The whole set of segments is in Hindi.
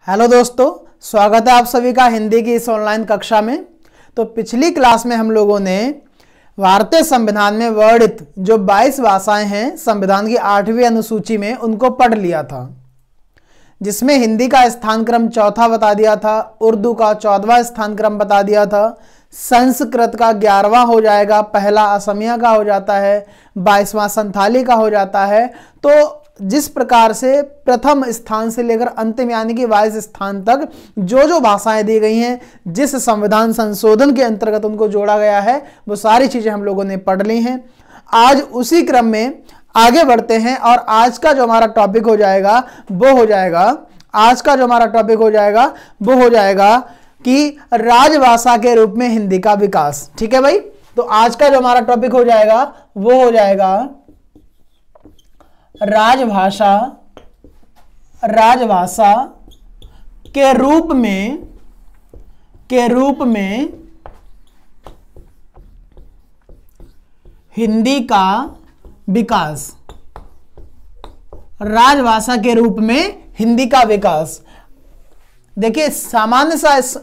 हेलो दोस्तों, स्वागत है आप सभी का हिंदी की इस ऑनलाइन कक्षा में। तो पिछली क्लास में हम लोगों ने भारतीय संविधान में वर्णित जो 22 भाषाएं हैं संविधान की 8वीं अनुसूची में उनको पढ़ लिया था, जिसमें हिंदी का स्थान क्रम चौथा बता दिया था, उर्दू का 14वां स्थान क्रम बता दिया था, संस्कृत का 11वां हो जाएगा, पहला असमिया का हो जाता है, 22वां संथाली का हो जाता है। तो जिस प्रकार से प्रथम स्थान से लेकर अंतिम यानी कि 22 स्थान तक जो जो भाषाएं दी गई हैं, जिस संविधान संशोधन के अंतर्गत उनको जोड़ा गया है, वो सारी चीजें हम लोगों ने पढ़ ली हैं। आज उसी क्रम में आगे बढ़ते हैं और आज का जो हमारा टॉपिक हो जाएगा वो हो जाएगा कि राजभाषा के रूप में हिंदी का विकास। ठीक है भाई, तो आज का जो हमारा टॉपिक हो जाएगा वो हो जाएगा राजभाषा के रूप में हिंदी का विकास। राजभाषा के रूप में हिंदी का विकास। देखिए, सामान्य सा इस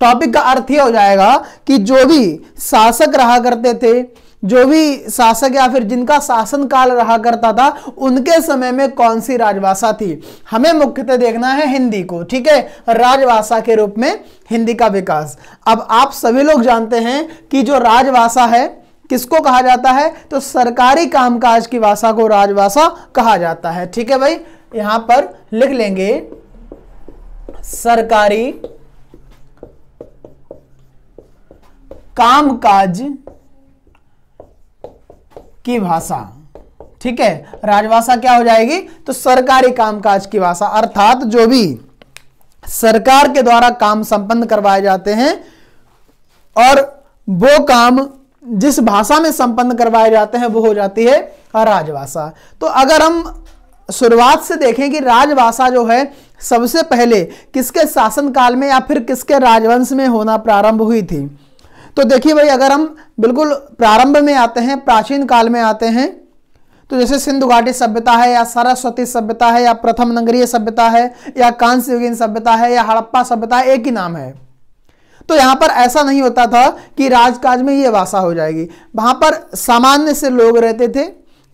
टॉपिक का अर्थ यह हो जाएगा कि जो भी शासक रहा करते थे, जो भी शासक या फिर जिनका शासन काल रहा करता था, उनके समय में कौन सी राजभाषा थी, हमें मुख्यतः देखना है हिंदी को। ठीक है, राजभाषा के रूप में हिंदी का विकास। अब आप सभी लोग जानते हैं कि जो राजभाषा है किसको कहा जाता है, तो सरकारी कामकाज की भाषा को राजभाषा कहा जाता है। ठीक है भाई, यहां पर लिख लेंगे सरकारी कामकाज की भाषा। ठीक है, राजभाषा क्या हो जाएगी, तो सरकारी कामकाज की भाषा, अर्थात जो भी सरकार के द्वारा काम संपन्न करवाए जाते हैं और वो काम जिस भाषा में संपन्न करवाए जाते हैं वो हो जाती है राजभाषा। तो अगर हम शुरुआत से देखें कि राजभाषा जो है सबसे पहले किसके शासनकाल में या फिर किसके राजवंश में होना प्रारंभ हुई थी, तो देखिए भाई, अगर हम बिल्कुल प्रारंभ में आते हैं, प्राचीन काल में आते हैं, तो जैसे सिंधु घाटी सभ्यता है या सरस्वती सभ्यता है या प्रथम नगरीय सभ्यता है या कांस्य युगीन सभ्यता है या हड़प्पा सभ्यता है, एक ही नाम है। तो यहां पर ऐसा नहीं होता था कि राजकाज में ये भाषा हो जाएगी। वहां पर सामान्य से लोग रहते थे,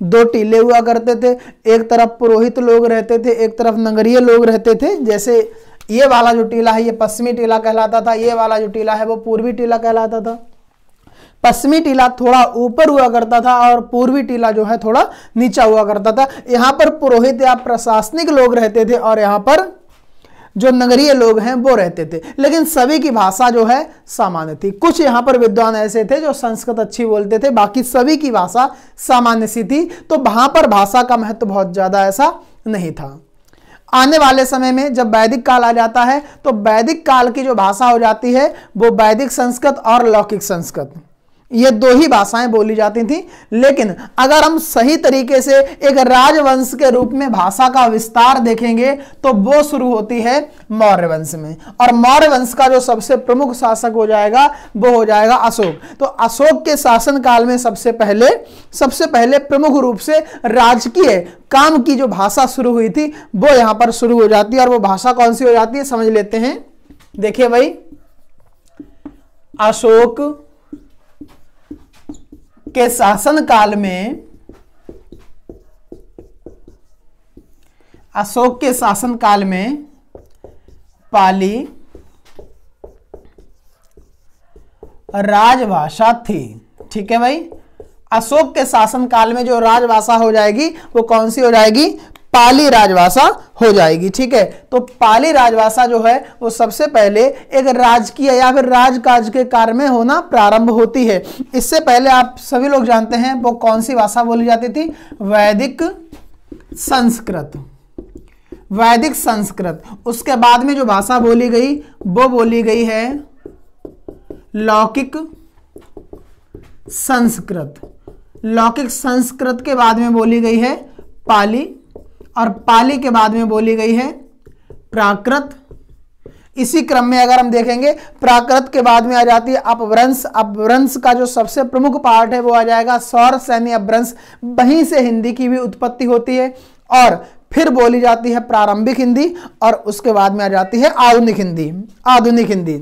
दो टीले हुआ करते थे, एक तरफ पुरोहित लोग रहते थे, एक तरफ नगरीय लोग रहते थे। जैसे ये वाला जो टीला है ये पश्चिमी टीला कहलाता था, ये वाला जो टीला है वो पूर्वी टीला कहलाता था। पश्चिमी टीला थोड़ा ऊपर हुआ करता था और पूर्वी टीला जो है थोड़ा नीचा हुआ करता था। यहाँ पर पुरोहित या प्रशासनिक लोग रहते थे और यहाँ पर जो नगरीय लोग हैं वो रहते थे, लेकिन सभी की भाषा जो है सामान्य थी। कुछ यहाँ पर विद्वान ऐसे थे जो संस्कृत अच्छी बोलते थे, बाकी सभी की भाषा सामान्य सी थी। तो वहां पर भाषा का महत्व बहुत ज्यादा ऐसा नहीं था। आने वाले समय में जब वैदिक काल आ जाता है तो वैदिक काल की जो भाषा हो जाती है वो वैदिक संस्कृत और लौकिक संस्कृत, ये दो ही भाषाएं बोली जाती थी। लेकिन अगर हम सही तरीके से एक राजवंश के रूप में भाषा का विस्तार देखेंगे तो वो शुरू होती है मौर्य वंश में, और मौर्य वंश का जो सबसे प्रमुख शासक हो जाएगा वो हो जाएगा अशोक। तो अशोक के शासन काल में सबसे पहले प्रमुख रूप से राजकीय काम की जो भाषा शुरू हुई थी वो यहां पर शुरू हो जाती है। और वो भाषा कौन सी हो जाती है, समझ लेते हैं। देखिए भाई, अशोक के शासन काल में पाली राजभाषा थी। ठीक है भाई, अशोक के शासन काल में जो राजभाषा हो जाएगी वो कौन सी हो जाएगी, पाली राजभाषा हो जाएगी। ठीक है, तो पाली राजभाषा जो है वो सबसे पहले एक राजकीय या फिर राजकाज के कार्य में होना प्रारंभ होती है। इससे पहले आप सभी लोग जानते हैं वो कौन सी भाषा बोली जाती थी, वैदिक संस्कृत। उसके बाद में जो भाषा बोली गई वो बोली गई है लौकिक संस्कृत के बाद में बोली गई है पाली, और पाली के बाद में बोली गई है प्राकृत। इसी क्रम में अगर हम देखेंगे प्राकृत के बाद में आ जाती है अपभ्रंश। अपभ्रंश का जो सबसे प्रमुख पार्ट है वो आ जाएगा सौर सैन्य अपभ्रंश, वहीं से हिंदी की भी उत्पत्ति होती है। और फिर बोली जाती है प्रारंभिक हिंदी, और उसके बाद में आ जाती है आधुनिक हिंदी। आधुनिक हिंदी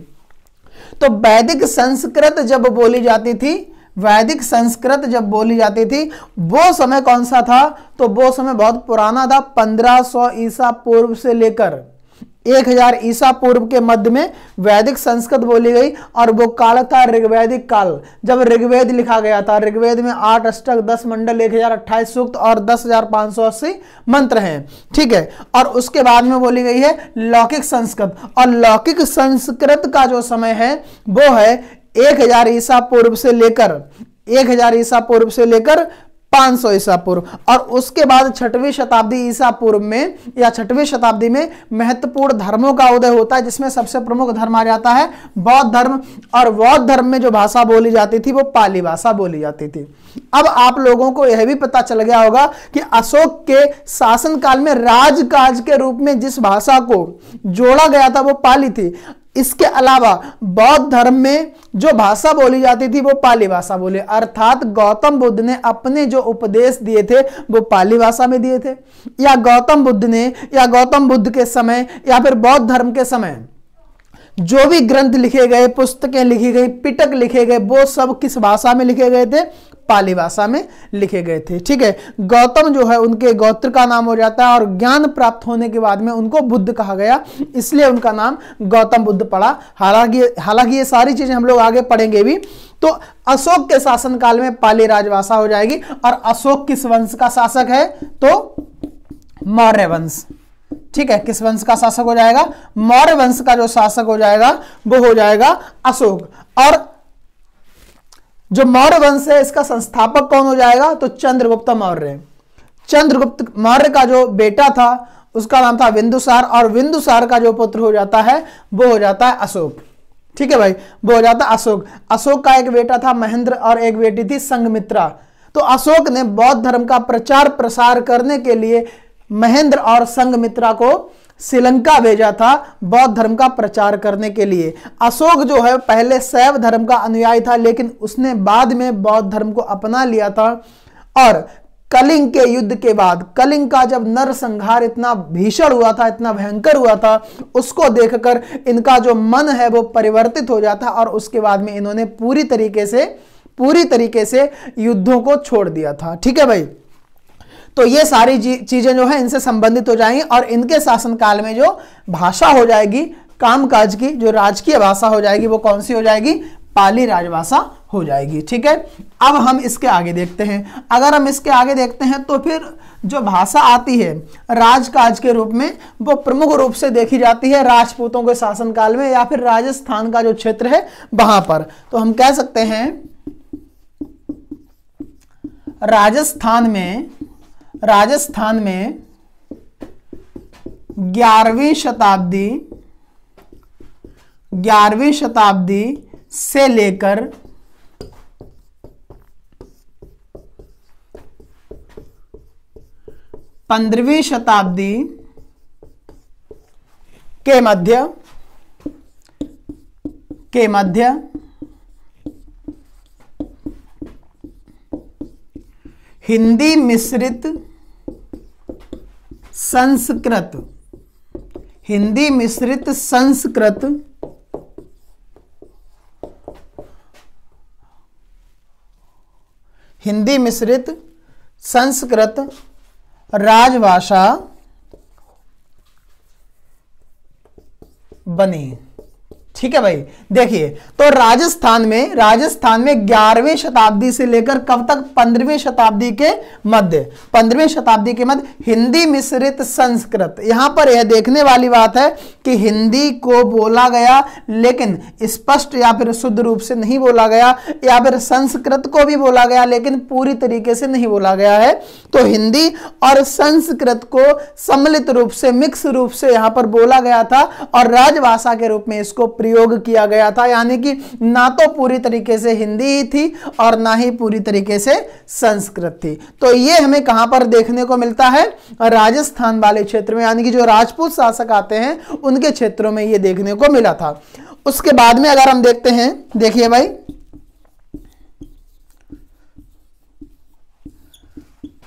तो वैदिक संस्कृत जब बोली जाती थी, वैदिक संस्कृत जब बोली जाती थी, वो समय कौन सा था? तो वो समय बहुत पुराना था, 1500 ईसा पूर्व से लेकर 1000 ईसा पूर्व के मध्य में वैदिक संस्कृत बोली गई। और वो काल था ऋग्वैदिक काल, जब ऋग्वेद लिखा गया था। ऋग्वेद में 8 अष्टक, 10 मंडल, 1028 सूक्त और 10,580 मंत्र हैं, ठीक है। और उसके बाद में बोली गई है लौकिक संस्कृत, और लौकिक संस्कृत का जो समय है वो है 1000 ईसा पूर्व से लेकर 1000 ईसा पूर्व से लेकर 500 ईसा पूर्व। और उसके बाद 6वीं शताब्दी ईसा पूर्व में या 6वीं शताब्दी में महत्वपूर्ण धर्मों का उदय होता है, जिसमें सबसे प्रमुख धर्म आ जाता है बौद्ध धर्म। और बौद्ध धर्म में जो भाषा बोली जाती थी वो पाली भाषा बोली जाती थी। अब आप लोगों को यह भी पता चल गया होगा कि अशोक के शासनकाल में राजकाज के रूप में जिस भाषा को जोड़ा गया था वो पाली थी। इसके अलावा बौद्ध धर्म में जो भाषा बोली जाती थी वो पाली भाषा बोली, अर्थात गौतम बुद्ध ने अपने जो उपदेश दिए थे वो पाली भाषा में दिए थे, या गौतम बुद्ध ने या गौतम बुद्ध के समय या फिर बौद्ध धर्म के समय जो भी ग्रंथ लिखे गए, पुस्तकें लिखी गई, पिटक लिखे गए, वो सब किस भाषा में लिखे गए थे? पाली भाषा में लिखे गए थे, ठीक है। गौतम जो है उनके गोत्र का नाम हो जाता है, और ज्ञान प्राप्त होने के बाद में उनको बुद्ध कहा गया, इसलिए उनका नाम गौतम बुद्ध पड़ा। हालांकि ये सारी चीजें हम लोग आगे पढ़ेंगे भी। तो अशोक के शासनकाल में पाली राजभाषा हो जाएगी। और अशोक किस वंश का शासक है? तो मौर्य वंश, ठीक है। किस वंश का शासक हो जाएगा? मौर्य वंश का जो शासक हो जाएगा वो हो जाएगा अशोक। और जो मौर्य वंश है इसका संस्थापक कौन हो जाएगा? तो चंद्रगुप्त मौर्य। चंद्रगुप्त मौर्य का जो बेटा था उसका नाम था बिंदुसार, और बिंदुसार का जो पुत्र हो जाता है वो हो जाता है अशोक, ठीक है भाई, वो हो जाता है अशोक। अशोक का एक बेटा था महेंद्र और एक बेटी थी संघमित्रा। तो अशोक ने बौद्ध धर्म का प्रचार प्रसार करने के लिए महेंद्र और संघमित्रा को श्रीलंका भेजा था बौद्ध धर्म का प्रचार करने के लिए। अशोक जो है पहले शैव धर्म का अनुयायी था, लेकिन उसने बाद में बौद्ध धर्म को अपना लिया था। और कलिंग के युद्ध के बाद, कलिंग का जब नरसंहार इतना भीषण हुआ था, इतना भयंकर हुआ था, उसको देखकर इनका जो मन है वो परिवर्तित हो जाता, और उसके बाद में इन्होंने पूरी तरीके से युद्धों को छोड़ दिया था, ठीक है भाई। तो ये सारी चीजें जो है इनसे संबंधित हो जाएंगी। और इनके शासनकाल में जो भाषा हो जाएगी कामकाज की, जो राजकीय भाषा हो जाएगी, वो कौन सी हो जाएगी? पाली राजभाषा हो जाएगी, ठीक है। अब हम इसके आगे देखते हैं। अगर हम इसके आगे देखते हैं तो फिर जो भाषा आती है राजकाज के रूप में, वो प्रमुख रूप से देखी जाती है राजपूतों के शासनकाल में, या फिर राजस्थान का जो क्षेत्र है वहां पर। तो हम कह सकते हैं राजस्थान में 11वीं शताब्दी से लेकर 15वीं शताब्दी के मध्य हिंदी मिश्रित संस्कृत राजभाषा बनी, ठीक है भाई। देखिए, तो राजस्थान में 11वीं शताब्दी से लेकर कब तक? 15वीं शताब्दी के मध्य हिंदी मिश्रित संस्कृत। यहां पर यह देखने वाली बात है कि हिंदी को बोला गया, लेकिन स्पष्ट या फिर शुद्ध रूप से नहीं बोला गया, या फिर संस्कृत को भी बोला गया लेकिन पूरी तरीके से नहीं बोला गया है। तो हिंदी और संस्कृत को सम्मिलित रूप से, मिक्स रूप से यहां पर बोला गया था, और राजभाषा के रूप में इसको प्रयोग किया गया था। यानी कि ना तो पूरी तरीके से हिंदी ही थी और ना ही पूरी तरीके से संस्कृत थी। तो ये हमें कहां पर देखने को मिलता है? राजस्थान वाले क्षेत्र में, यानी कि जो राजपूत शासक आते हैं उनके क्षेत्रों में ये देखने को मिला था। उसके बाद में अगर हम देखते हैं, देखिए भाई,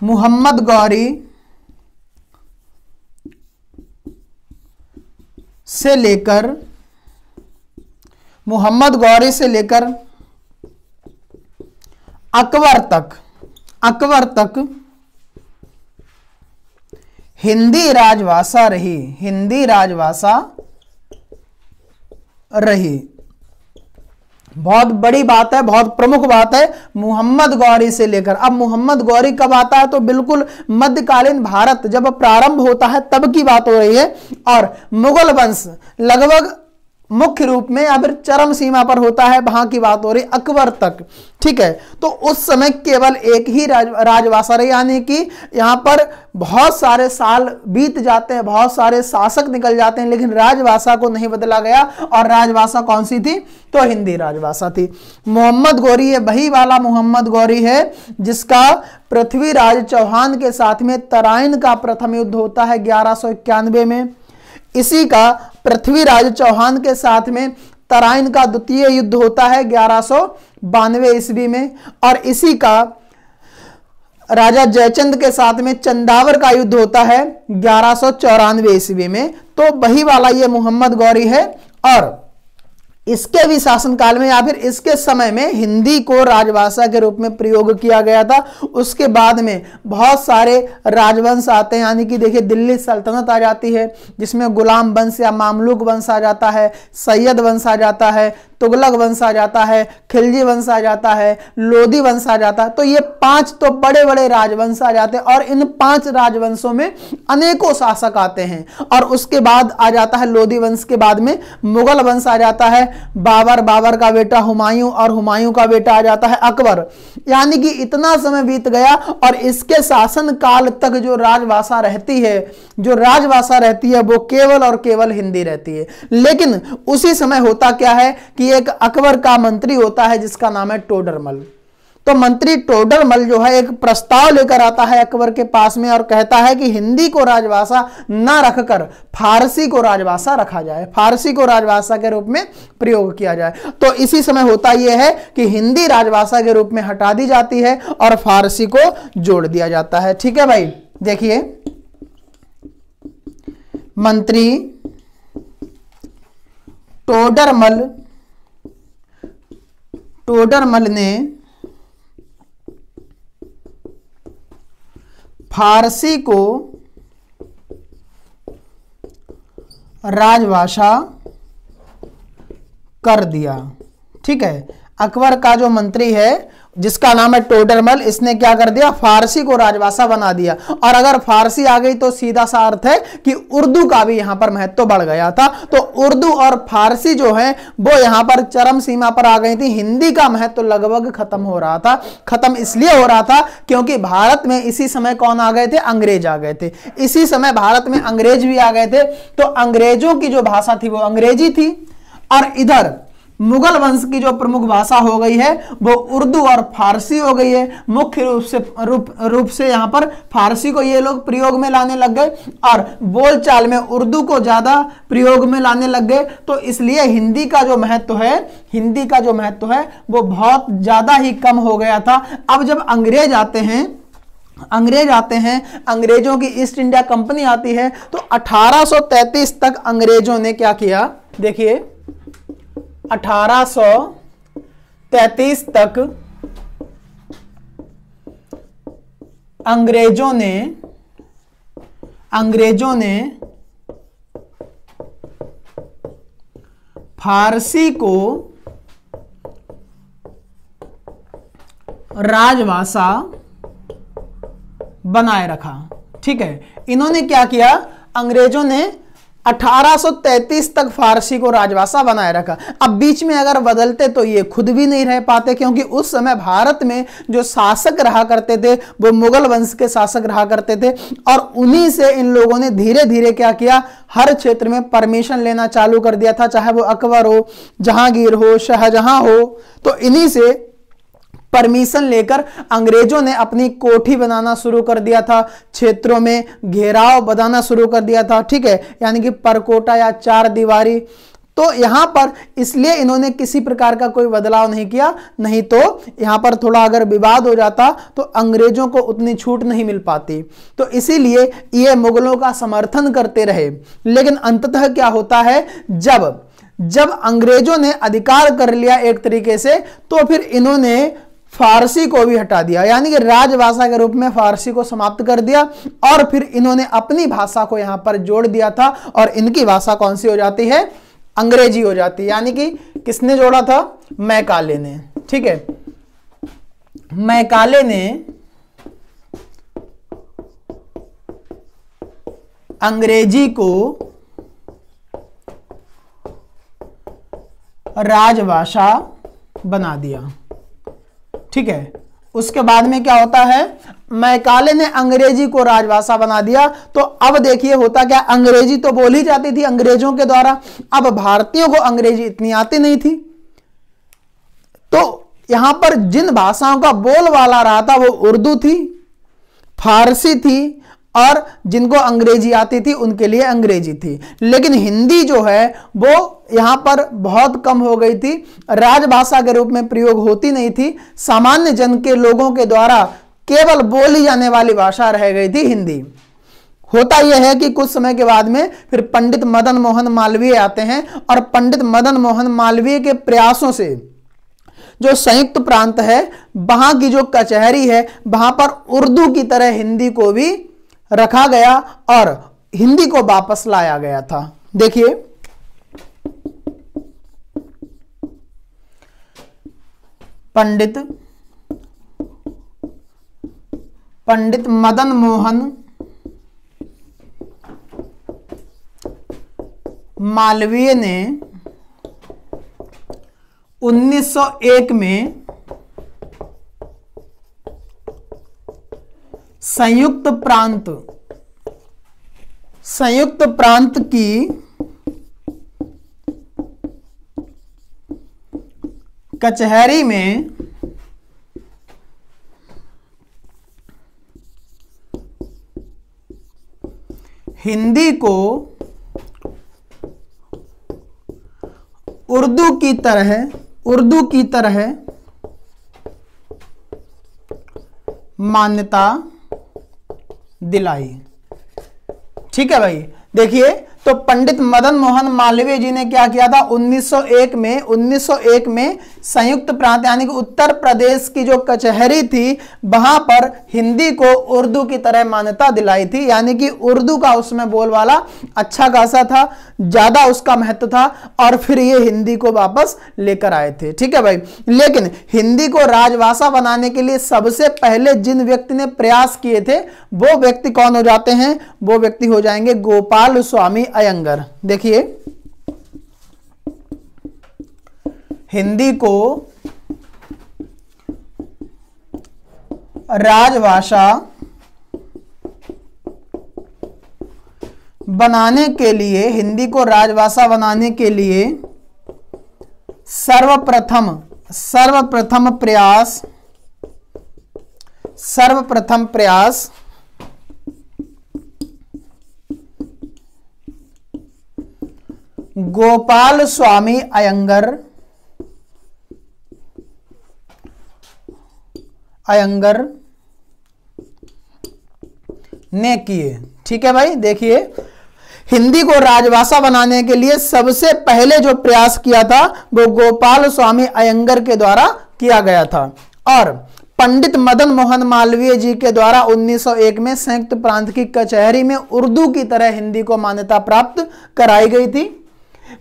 मोहम्मद गौरी से लेकर मोहम्मद गौरी से लेकर अकबर तक हिंदी राजभाषा रही, हिंदी राजभाषा रही। बहुत बड़ी बात है, बहुत प्रमुख बात है। मोहम्मद गौरी से लेकर, अब मोहम्मद गौरी कब आता है? तो बिल्कुल मध्यकालीन भारत जब प्रारंभ होता है तब की बात हो रही है। और मुगल वंश लगभग मुख्य रूप में या फिर चरम सीमा पर होता है, वहां की बात हो रही अकबर तक। ठीक है, तो उस समय केवल एक ही राजभाषा रही, यानी कि यहां पर बहुत सारे साल बीत जाते हैं, बहुत सारे शासक निकल जाते हैं, लेकिन राजभाषा को नहीं बदला गया। और राजभाषा कौन सी थी? तो हिंदी राजभाषा थी। मोहम्मद गौरी है, वही वाला मोहम्मद गौरी है जिसका पृथ्वीराज चौहान के साथ में तराइन का प्रथम युद्ध होता है 1191 में। इसी का पृथ्वीराज चौहान के साथ में तराइन का द्वितीय युद्ध होता है 1192 ईस्वी में। और इसी का राजा जयचंद के साथ में चंदावर का युद्ध होता है 1194 ईस्वी में। तो वही वाला ये मोहम्मद गौरी है। और इसके भी शासनकाल में या फिर इसके समय में हिंदी को राजभाषा के रूप में प्रयोग किया गया था। उसके बाद में बहुत सारे राजवंश आते हैं, यानी कि देखिए दिल्ली सल्तनत आ जाती है जिसमें गुलाम वंश या मामलुक वंश आ जाता है, सैयद वंश आ जाता है, तुगलक वंश आ जाता है, खिलजी वंश आ जाता है, लोधी वंश आ जाता है। तो ये 5 तो बड़े बड़े राजवंश आ जाते हैं और इन 5 राजवंशों में अनेकों शासक आते हैं। और उसके बाद आ जाता है लोधी वंश के बाद में मुगल वंश आ जाता है, बाबर का बेटा हुमायूं और हुमायूं का बेटा आ जाता है अकबर। यानी कि इतना समय बीत गया और इसके शासन काल तक जो राजभाषा रहती है वो केवल और केवल हिंदी रहती है। लेकिन उसी समय होता क्या है कि एक अकबर का मंत्री होता है जिसका नाम है टोडरमल। तो मंत्री टोडरमल जो है एक प्रस्ताव लेकर आता है अकबर के पास में और कहता है कि हिंदी को राजभाषा ना रखकर फारसी को राजभाषा रखा जाए, फारसी को राजभाषा के रूप में प्रयोग किया जाए। तो इसी समय होता यह है कि हिंदी राजभाषा के रूप में हटा दी जाती है और फारसी को जोड़ दिया जाता है। ठीक है भाई, देखिए मंत्री टोडरमल ने फारसी को राजभाषा कर दिया। ठीक है, अकबर का जो मंत्री है जिसका नाम है टोडरमल, इसने क्या कर दिया? फारसी को राजभाषा बना दिया। और अगर फारसी आ गई तो सीधा सा अर्थ है कि उर्दू का भी यहां पर महत्व बढ़ गया था। तो उर्दू और फारसी जो है वो यहां पर चरम सीमा पर आ गई थी। हिंदी का महत्व लगभग खत्म हो रहा था। खत्म इसलिए हो रहा था क्योंकि भारत में इसी समय कौन आ गए थे? अंग्रेज आ गए थे। इसी समय भारत में अंग्रेज भी आ गए थे। तो अंग्रेजों की जो भाषा थी वो अंग्रेजी थी और इधर मुगल वंश की जो प्रमुख भाषा हो गई है वो उर्दू और फारसी हो गई है। मुख्य रूप से यहाँ पर फारसी को ये लोग प्रयोग में लाने लग गए और बोलचाल में उर्दू को ज्यादा प्रयोग में लाने लग गए। तो इसलिए हिंदी का जो महत्व है वो बहुत ज्यादा ही कम हो गया था। अब जब अंग्रेज आते हैं, अंग्रेजों की ईस्ट इंडिया कंपनी आती है, तो 1833 तक अंग्रेजों ने क्या किया? देखिए 1833 तक अंग्रेजों ने फारसी को राजभाषा बनाए रखा। ठीक है, इन्होंने क्या किया? अंग्रेजों ने 1833 तक फारसी को राजभाषा बनाए रखा। अब बीच में अगर बदलते तो ये खुद भी नहीं रह पाते, क्योंकि उस समय भारत में जो शासक रहा करते थे वो मुगल वंश के शासक रहा करते थे और उन्हीं से इन लोगों ने धीरे धीरे क्या किया? हर क्षेत्र में परमिशन लेना चालू कर दिया था, चाहे वो अकबर हो, जहांगीर हो, शाहजहां हो। तो इन्हीं से परमिशन लेकर अंग्रेजों ने अपनी कोठी बनाना शुरू कर दिया था, क्षेत्रों में घेराव बनाना शुरू कर दिया था। ठीक है, यानी कि परकोटा या चार दीवारी। तो तो यहां पर इसलिए इन्होंने किसी प्रकार का कोई बदलाव नहीं किया, नहीं तो यहां पर थोड़ा अगर विवाद हो जाता तो अंग्रेजों को उतनी छूट नहीं मिल पाती। तो इसीलिए ये मुगलों का समर्थन करते रहे। लेकिन अंततः क्या होता है, जब अंग्रेजों ने अधिकार कर लिया एक तरीके से, तो फिर इन्होंने फारसी को भी हटा दिया, यानी कि राजभाषा के रूप में फारसी को समाप्त कर दिया और फिर इन्होंने अपनी भाषा को यहां पर जोड़ दिया था और इनकी भाषा कौन सी हो जाती है, अंग्रेजी हो जाती है। यानी कि किसने जोड़ा था, मैकाले ने। ठीक है, मैकाले ने अंग्रेजी को राजभाषा बना दिया। ठीक है, उसके बाद में क्या होता है, मैकाले ने अंग्रेजी को राजभाषा बना दिया। तो अब देखिए होता क्या, अंग्रेजी तो बोली जाती थी अंग्रेजों के द्वारा, अब भारतीयों को अंग्रेजी इतनी आती नहीं थी। तो यहां पर जिन भाषाओं का बोलबाला रहा था वो उर्दू थी, फारसी थी, और जिनको अंग्रेजी आती थी उनके लिए अंग्रेजी थी। लेकिन हिंदी जो है वो यहां पर बहुत कम हो गई थी, राजभाषा के रूप में प्रयोग होती नहीं थी, सामान्य जन के लोगों के द्वारा केवल बोली जाने वाली भाषा रह गई थी हिंदी। होता यह है कि कुछ समय के बाद में फिर पंडित मदन मोहन मालवीय आते हैं और पंडित मदन मोहन मालवीय के प्रयासों से जो संयुक्त प्रांत है वहां की जो कचहरी है वहां पर उर्दू की तरह हिंदी को भी रखा गया और हिंदी को वापस लाया गया था। देखिए पंडित मदन मोहन मालवीय ने 1901 में संयुक्त प्रांत की कचहरी में हिंदी को उर्दू की तरह मान्यता दिलाई। ठीक है भाई, देखिए तो पंडित मदन मोहन मालवीय जी ने क्या किया था, 1901 में संयुक्त प्रांत यानी कि उत्तर प्रदेश की जो कचहरी थी वहां पर हिंदी को उर्दू की तरह मान्यता दिलाई थी। यानी कि उर्दू का उसमें बोलबाला अच्छा खासा था, ज्यादा उसका महत्व था और फिर ये हिंदी को वापस लेकर आए थे। ठीक है भाई, लेकिन हिंदी को राजभाषा बनाने के लिए सबसे पहले जिन व्यक्ति ने प्रयास किए थे वो व्यक्ति कौन हो जाते हैं, वो व्यक्ति हो जाएंगे गोपाल स्वामी अयंगर। देखिए हिंदी को राजभाषा बनाने के लिए सर्वप्रथम प्रयास गोपाल स्वामी अयंगर ने किए। ठीक है भाई, देखिए हिंदी को राजभाषा बनाने के लिए सबसे पहले जो प्रयास किया था वो गोपाल स्वामी अयंगर के द्वारा किया गया था और पंडित मदन मोहन मालवीय जी के द्वारा 1901 में संयुक्त प्रांत की कचहरी में उर्दू की तरह हिंदी को मान्यता प्राप्त कराई गई थी।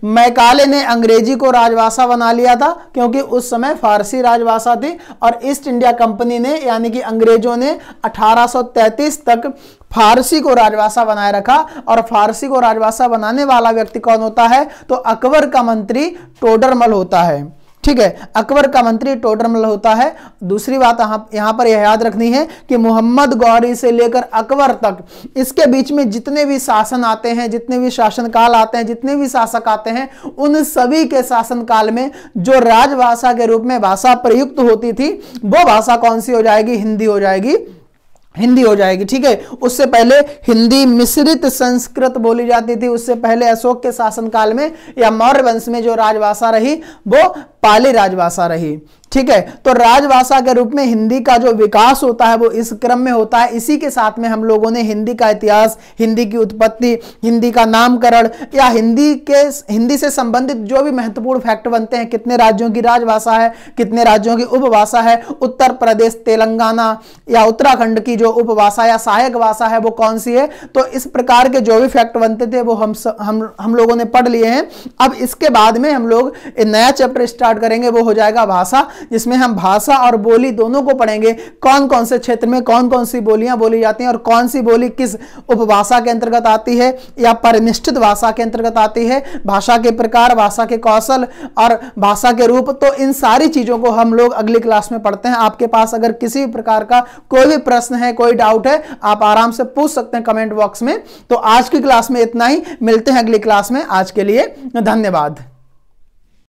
मैकाले ने अंग्रेजी को राजभाषा बना लिया था क्योंकि उस समय फारसी राजभाषा थी और ईस्ट इंडिया कंपनी ने यानी कि अंग्रेजों ने 1833 तक फारसी को राजभाषा बनाए रखा और फारसी को राजभाषा बनाने वाला व्यक्ति कौन होता है, तो अकबर का मंत्री टोडरमल होता है। ठीक है, अकबर का मंत्री टोडरमल होता है। दूसरी बात यहां पर यह याद रखनी है कि मोहम्मद गौरी से लेकर अकबर तक इसके बीच में जितने भी शासन आते हैं, जितने भी शासनकाल आते हैं, जितने भी शासक आते हैं, उन सभी के शासनकाल में जो राजभाषा के रूप में भाषा प्रयुक्त होती थी वो भाषा कौन सी हो जाएगी, हिंदी हो जाएगी। हिंदी हो जाएगी, ठीक है। उससे पहले हिंदी मिश्रित संस्कृत बोली जाती थी। उससे पहले अशोक के शासनकाल में या मौर्य वंश में जो राजभाषा रही वो पाली राजभाषा रही, ठीक है। तो राजभाषा के रूप में हिंदी का जो विकास होता है वो इस क्रम में होता है। इसी के साथ में हम लोगों ने हिंदी का इतिहास, हिंदी की उत्पत्ति, हिंदी का नामकरण या हिंदी से संबंधित जो भी महत्वपूर्ण फैक्ट बनते हैं, कितने राज्यों की राजभाषा है, कितने राज्यों की उपभाषा है, उत्तर प्रदेश, तेलंगाना या उत्तराखंड की जो उपभाषा या सहायक भाषा है वो कौन सी है। तो इस प्रकार के जो भी फैक्ट बनते थे वो हम लोगों ने पढ़ लिए हैं। अब इसके बाद में हम लोग एक नया चैप्टर स्टार्ट करेंगे, वो हो जाएगा भाषा, जिसमें हम भाषा और बोली दोनों को पढ़ेंगे। कौन कौन से क्षेत्र में कौन कौन सी बोलियां बोली जाती हैं और कौन सी बोली किस उपभाषा के अंतर्गत आती है या परिनिष्ठित भाषा के अंतर्गत आती है, भाषा के प्रकार, भाषा के कौशल और भाषा के रूप। तो इन सारी चीजों को हम लोग अगली क्लास में पढ़ते हैं। आपके पास अगर किसी भी प्रकार का कोई भी प्रश्न है, कोई डाउट है, आप आराम से पूछ सकते हैं कमेंट बॉक्स में। तो आज की क्लास में इतना ही, मिलते हैं अगली क्लास में। आज के लिए धन्यवाद।